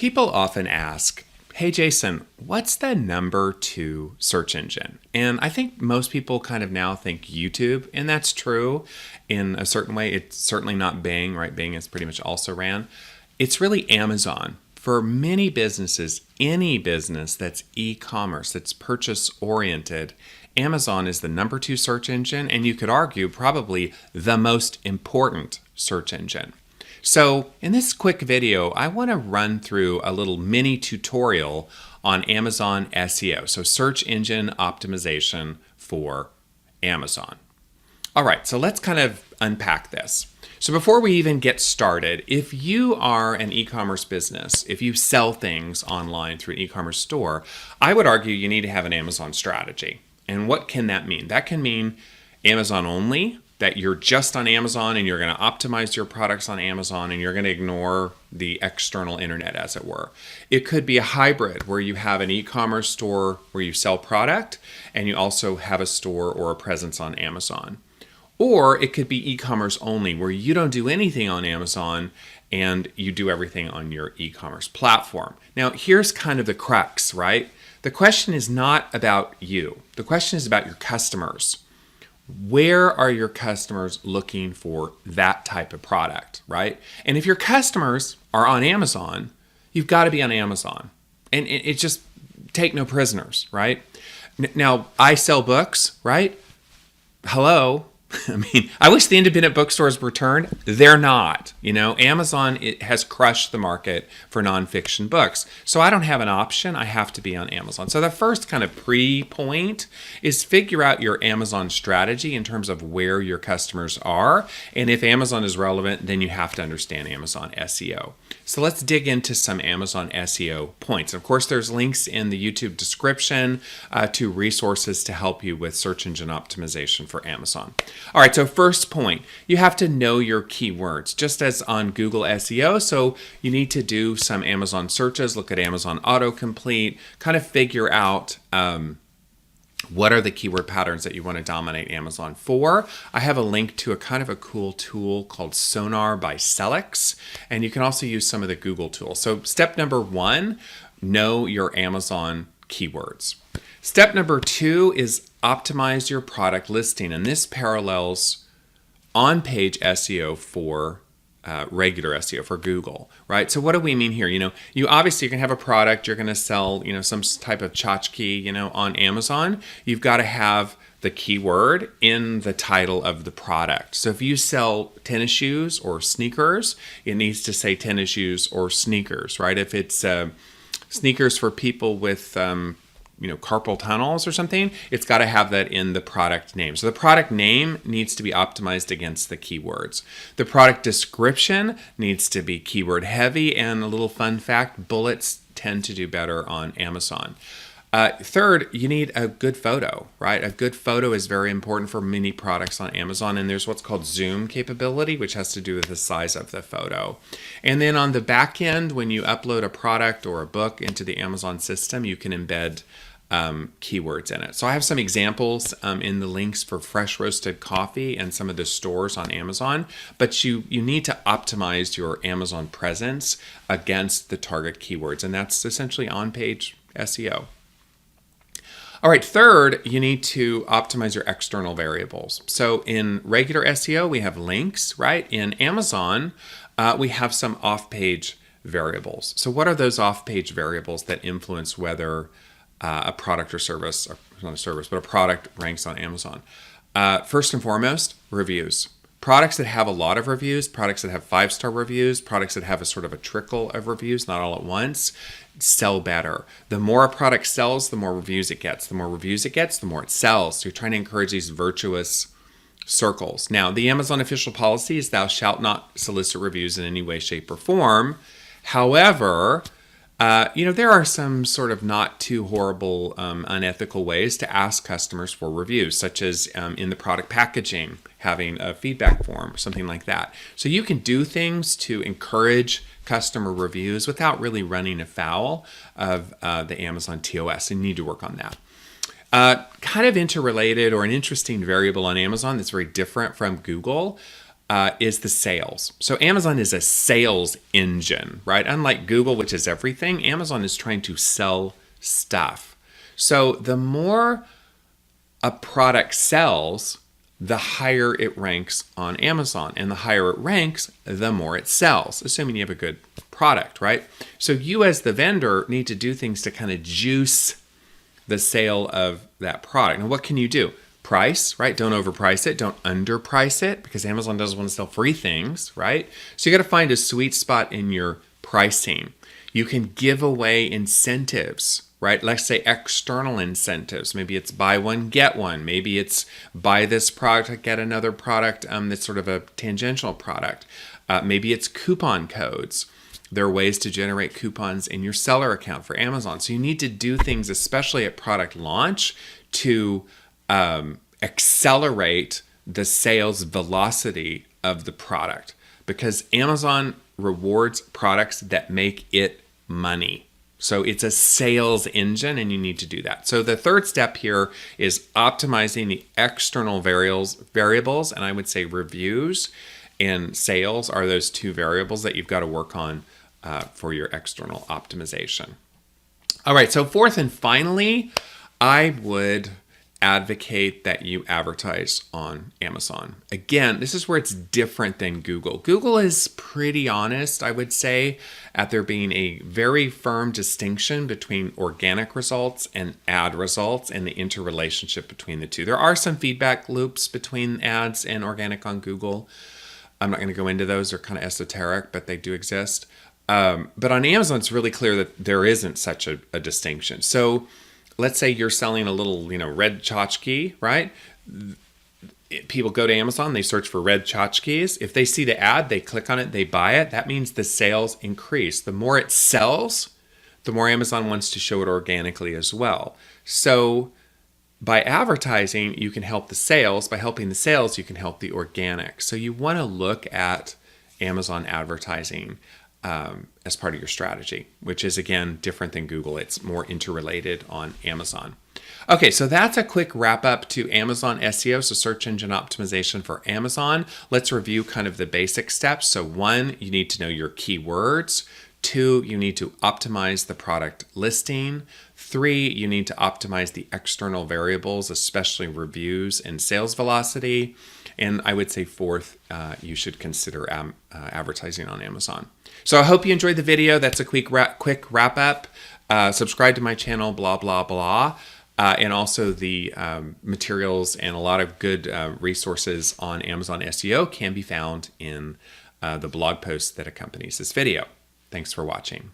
People often ask, hey Jason, what's the number 2 search engine? And I think most people kind of now think YouTube, and that's true in a certain way. It's certainly not Bing, right? Bing is pretty much also ran. It's really Amazon. For many businesses, any business that's e-commerce, that's purchase-oriented, Amazon is the number 2 search engine, and you could argue probably the most important search engine. So in this quick video, I want to run through a little mini tutorial on Amazon SEO, so search engine optimization for Amazon. All right, so let's kind of unpack this. So before we even get started, if you are an e-commerce business, if you sell things online through an e-commerce store, I would argue you need to have an Amazon strategy. And what can that mean? That can mean Amazon only, that you're just on Amazon and you're going to optimize your products on Amazon and you're going to ignore the external internet, as it were. It could be a hybrid where you have an e-commerce store where you sell product and you also have a store or a presence on Amazon. Or it could be e-commerce only where you don't do anything on Amazon and you do everything on your e-commerce platform. Now, here's kind of the crux, right? The question is not about you. The question is about your customers. Where are your customers looking for that type of product, right? And if your customers are on Amazon, you've got to be on Amazon. And it just take no prisoners, right? Now, I sell books, right? Hello. I mean, I wish the independent bookstores returned. They're not. Amazon has crushed the market for nonfiction books. So I don't have an option. I have to be on Amazon. So the first kind of pre-point is figure out your Amazon strategy in terms of where your customers are. And if Amazon is relevant, then you have to understand Amazon SEO. So let's dig into some Amazon SEO points. Of course, there's links in the YouTube description to resources to help you with search engine optimization for Amazon. All right, so first point, you have to know your keywords, just as on Google SEO. So you need to do some Amazon searches, look at Amazon autocomplete, kind of figure out what are the keyword patterns that you want to dominate Amazon for. I have a link to a kind of a cool tool called Sonar by Selix, and you can also use some of the Google tools. So step number 1, know your Amazon keywords. Step number 2 is optimize your product listing, and this parallels on-page SEO for regular SEO for Google, right? So what do we mean here? You obviously can have a product, you're going to sell, some type of tchotchke, on Amazon. You've got to have the keyword in the title of the product. So if you sell tennis shoes or sneakers, it needs to say tennis shoes or sneakers, right? If it's sneakers for people with carpal tunnels or something, it's got to have that in the product name. So the product name needs to be optimized against the keywords. The product description needs to be keyword heavy, and a little fun fact, bullets tend to do better on Amazon. Third, you need a good photo, right? A good photo is very important for many products on Amazon, and there's what's called zoom capability, which has to do with the size of the photo. And then on the back end, when you upload a product or a book into the Amazon system, you can embed keywords in it. So I have some examples in the links for fresh roasted coffee and some of the stores on Amazon, but you need to optimize your Amazon presence against the target keywords, and that's essentially on-page SEO. All right, third, you need to optimize your external variables. So in regular SEO, we have links, right? In Amazon, we have some off-page variables. So what are those off-page variables that influence whether a product or service, or not a service, but a product ranks on Amazon? First and foremost, reviews. Products that have a lot of reviews, products that have 5-star reviews, products that have a sort of a trickle of reviews, not all at once, sell better. The more a product sells, the more reviews it gets. The more reviews it gets, the more it sells. So you're trying to encourage these virtuous circles. Now, the Amazon official policy is thou shalt not solicit reviews in any way, shape, or form. However, there are some sort of not too horrible, unethical ways to ask customers for reviews, such as in the product packaging, having a feedback form, something like that. So you can do things to encourage customer reviews without really running afoul of the Amazon TOS, and you need to work on that. Kind of interrelated, or an interesting variable on Amazon that's very different from Google is the sales. So Amazon is a sales engine, right? Unlike Google, which is everything, Amazon is trying to sell stuff. So the more a product sells, the higher it ranks on Amazon. And the higher it ranks, the more it sells, assuming you have a good product, right? So you as the vendor need to do things to kind of juice the sale of that product. And what can you do? Price, right? Don't overprice it. Don't underprice it, because Amazon doesn't want to sell free things, right? So you got to find a sweet spot in your pricing. You can give away incentives, right? Let's say external incentives. Maybe it's buy one, get one. Maybe it's buy this product, get another product that's sort of a tangential product. Maybe it's coupon codes. There are ways to generate coupons in your seller account for Amazon. So you need to do things, especially at product launch, to accelerate the sales velocity of the product, because Amazon rewards products that make it money. So it's a sales engine, and you need to do that. So the third step here is optimizing the external variables, and I would say reviews and sales are those two variables that you've got to work on for your external optimization. All right, so fourth and finally, I would advocate that you advertise on Amazon. Again, this is where it's different than Google. Google is pretty honest, I would say, at there being a very firm distinction between organic results and ad results and the interrelationship between the two. There are some feedback loops between ads and organic on Google. I'm not going to go into those. They're kind of esoteric, but they do exist. But on Amazon, it's really clear that there isn't such a distinction. So let's say you're selling a little, red tchotchke, right? People go to Amazon, they search for red tchotchkes. If they see the ad, they click on it, they buy it. That means the sales increase. The more it sells, the more Amazon wants to show it organically as well. So by advertising, you can help the sales. By helping the sales, you can help the organic. So you want to look at Amazon advertising as part of your strategy, which is, again, different than Google. It's more interrelated on Amazon. Okay, so that's a quick wrap up to Amazon SEO, so search engine optimization for Amazon. Let's review kind of the basic steps. So 1, you need to know your keywords. 2, you need to optimize the product listing. 3, you need to optimize the external variables, especially reviews and sales velocity. And I would say 4th, you should consider advertising on Amazon. So I hope you enjoyed the video. That's a quick wrap up. Subscribe to my channel, blah, blah, blah. And also the materials and a lot of good resources on Amazon SEO can be found in the blog post that accompanies this video. Thanks for watching.